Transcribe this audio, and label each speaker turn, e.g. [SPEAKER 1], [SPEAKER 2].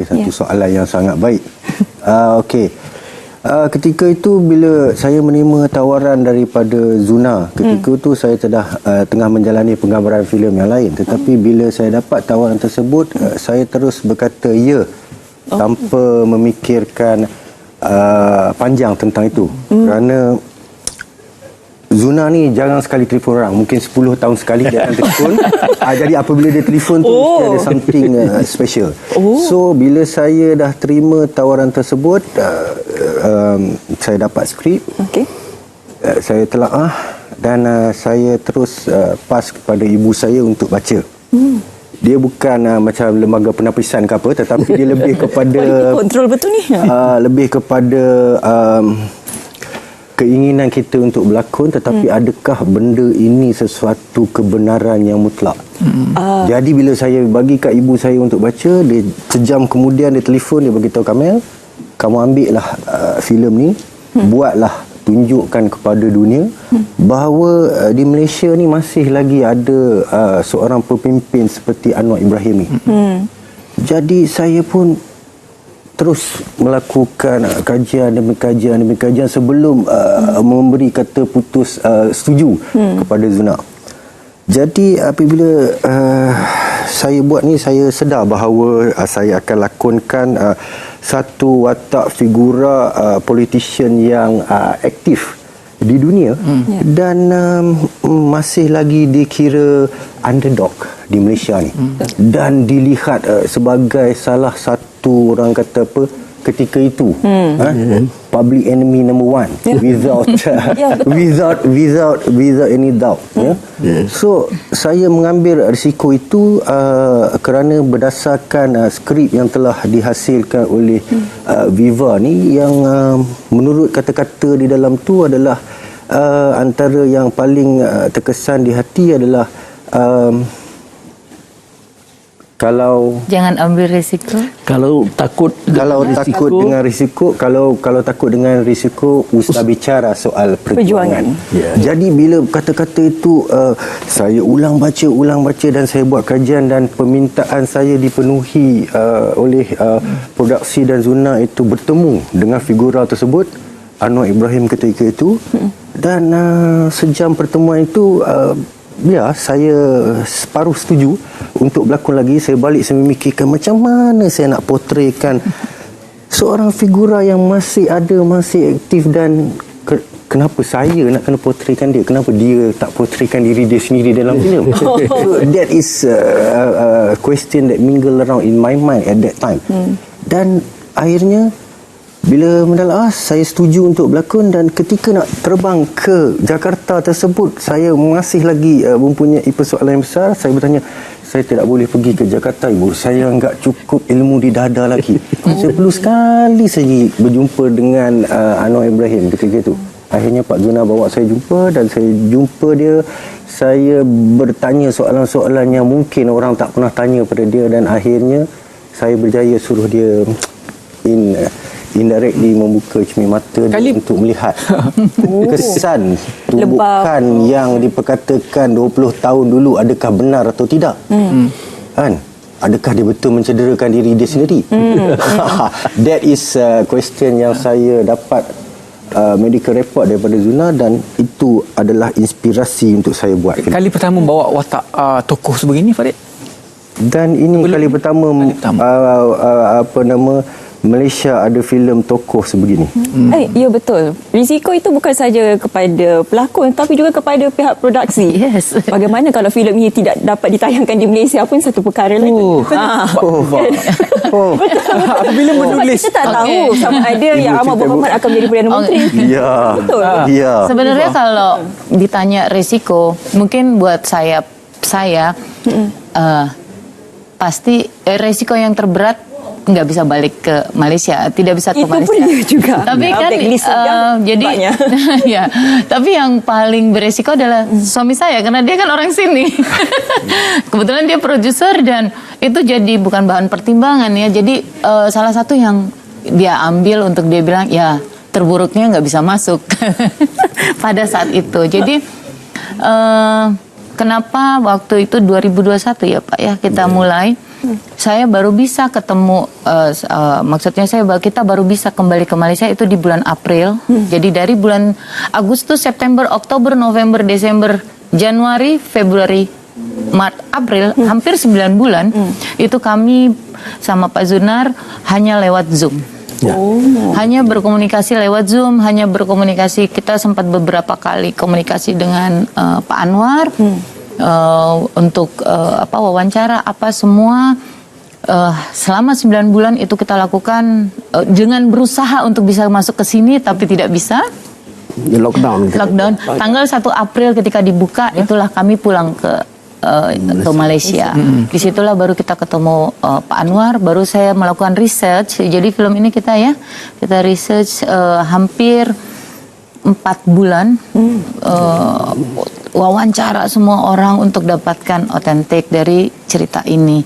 [SPEAKER 1] Satu soalan yang sangat baik. Okey. Ketika itu bila saya menerima tawaran daripada Zuna, ketika itu saya tengah menjalani penggambaran filem yang lain. Tetapi bila saya dapat tawaran tersebut, saya terus berkata ya tanpa memikirkan panjang tentang itu. Kerana Zuna ni jarang sekali telefon orang. Mungkin 10 tahun sekali dia akan telefon. Jadi apabila dia telefon tu mesti ada something special. So bila saya dah terima tawaran tersebut, saya dapat skrip. Saya telaah dan saya terus pas kepada ibu saya untuk baca. Dia bukan macam lembaga penapisan ke apa, tetapi dia lebih kepada
[SPEAKER 2] kontrol betul ni.
[SPEAKER 1] Lebih kepada keinginan kita untuk berlakon, tetapi adakah benda ini sesuatu kebenaran yang mutlak. Jadi bila saya bagi kat ibu saya untuk baca, dia sejam kemudian dia telefon, dia beritahu Kamel, kamu ambil lah filem ni, buatlah, tunjukkan kepada dunia bahawa di Malaysia ni masih lagi ada seorang pemimpin seperti Anwar Ibrahim ni. Jadi saya pun terus melakukan kajian demi kajian sebelum memberi kata putus setuju kepada Zuna. Jadi apabila saya buat ni, saya sedar bahawa saya akan lakonkan satu watak figura politician yang aktif di dunia dan masih lagi dikira underdog di Malaysia ni dan dilihat sebagai salah satu orang kata apa ketika itu public enemy number one without any doubt. So saya mengambil risiko itu kerana berdasarkan skrip yang telah dihasilkan oleh Viva ni, yang menurut kata-kata di dalam tu adalah antara yang paling terkesan di hati adalah kalau
[SPEAKER 3] jangan ambil risiko.
[SPEAKER 1] Kalau takut dengan risiko, kalau takut dengan risiko, usah bicara soal perjuangan. Jadi bila kata-kata itu saya ulang baca dan saya buat kajian dan permintaan saya dipenuhi oleh produksi dan Zuna itu bertemu dengan figura tersebut, Anwar Ibrahim ketika itu, dan sejam pertemuan itu saya separuh setuju untuk berlakon lagi. Saya balik, saya memikirkan macam mana saya nak portraykan seorang figura yang masih ada, masih aktif, dan kenapa saya nak kena portraykan dia, kenapa dia tak portraykan diri dia sendiri dalam filem. So that is a question that mingle around in my mind at that time. Dan akhirnya bila mendalam saya setuju untuk berlakon, dan ketika nak terbang ke Jakarta tersebut, saya masih lagi mempunyai persoalan yang besar. Saya bertanya, saya tidak boleh pergi ke Jakarta, ibu. Saya enggak cukup ilmu di dada lagi. Saya perlu sekali saja berjumpa dengan Anwar Ibrahim ketika itu. Akhirnya Pak Zuna bawa saya jumpa, dan saya jumpa dia. Saya bertanya soalan-soalan yang mungkin orang tak pernah tanya pada dia, dan akhirnya saya berjaya suruh dia indirectly membuka cermin mata dia untuk melihat kesan tumbukan yang diperkatakan 20 tahun dulu, adakah benar atau tidak. Kan? Adakah dia betul mencederakan diri dia sendiri? That is a question yang saya dapat medical report daripada Zuna, dan itu adalah inspirasi untuk saya buat film.
[SPEAKER 4] Kali pertama bawa watak tokoh sebegini, Farid?
[SPEAKER 1] Dan ini kali pertama Malaysia ada filem tokoh sebegini.
[SPEAKER 2] Ya, betul. Risiko itu bukan saja kepada pelakon, tapi juga kepada pihak produksi.
[SPEAKER 3] Yes.
[SPEAKER 2] Bagaimana kalau filem ini tidak dapat ditayangkan di Malaysia pun satu perkara lagi. Betul.
[SPEAKER 4] Apabila menulis,
[SPEAKER 2] kita tak tahu sama ada yang Ahmad Muhammad akan menjadi Perdana Menteri. Betul.
[SPEAKER 3] Sebenarnya kalau ditanya risiko, mungkin buat saya pasti risiko yang terberat nggak bisa balik ke Malaysia, tidak bisa ke Malaysia.
[SPEAKER 2] Itu juga.
[SPEAKER 3] Tapi kan jadi ya, tapi yang paling beresiko adalah suami saya, karena dia kan orang sini. Kebetulan dia produser, dan itu jadi bukan bahan pertimbangan ya. Jadi salah satu yang dia ambil untuk dia bilang ya terburuknya nggak bisa masuk pada saat itu. Jadi kenapa waktu itu 2021 ya Pak ya kita mulai. Saya baru bisa ketemu, maksudnya kita baru bisa kembali ke Malaysia itu di bulan April. Jadi dari bulan Agustus, September, Oktober, November, Desember, Januari, Februari, Maret, April, hampir 9 bulan itu kami sama Pak Zunar hanya lewat Zoom. Hanya berkomunikasi lewat Zoom, hanya berkomunikasi, kita sempat beberapa kali komunikasi dengan Pak Anwar untuk wawancara apa semua. Selama 9 bulan itu kita lakukan dengan berusaha untuk bisa masuk ke sini tapi tidak bisa.
[SPEAKER 5] Lockdown.
[SPEAKER 3] Tanggal 1 April ketika dibuka itulah kami pulang ke Malaysia. Disitulah baru kita ketemu Pak Anwar, baru saya melakukan research. Jadi film ini kita research hampir 4 bulan, wawancara semua orang untuk dapatkan otentik dari cerita ini.